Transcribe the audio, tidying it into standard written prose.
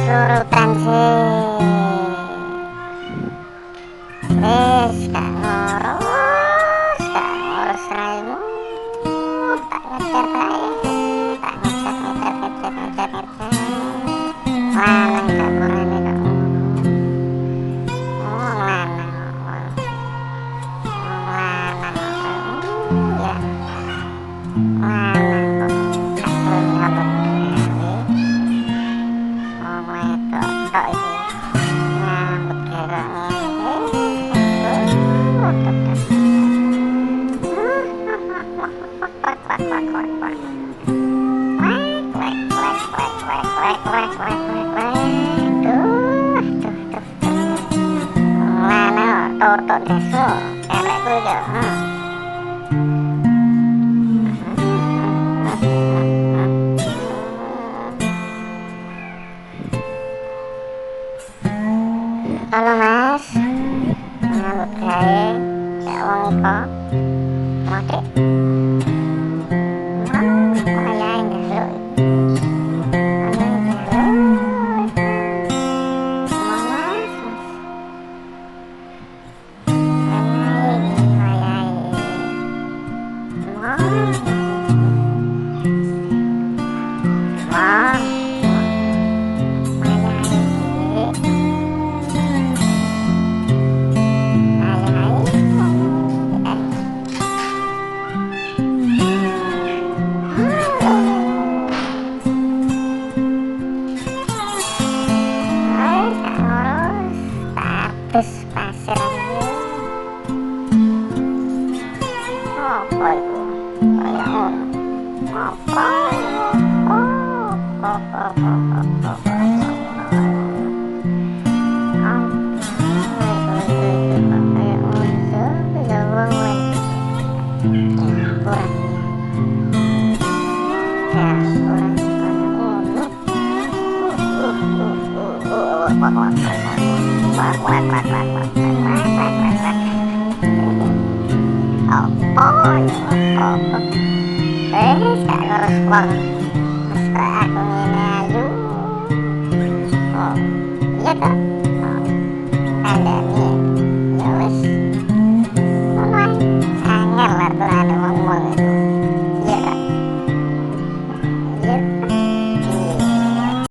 surutan sih. Wis gak ngurus raimu. Tak ngecer bae. Tak ngecer. Lanang gak murene kok. Oh, lanang. Ya. Lanang kok gak perlu nyambut gawe. Oh, wedok tok iki. Nyambut gawe toto deso elekku yo. Halo Mas, nyambut gawe ya wong iko modik ayahe njaluk terus pasir apa itu kayak apa gak ngurus wong mesti aku ngene ayu. Oh iya toh. Ada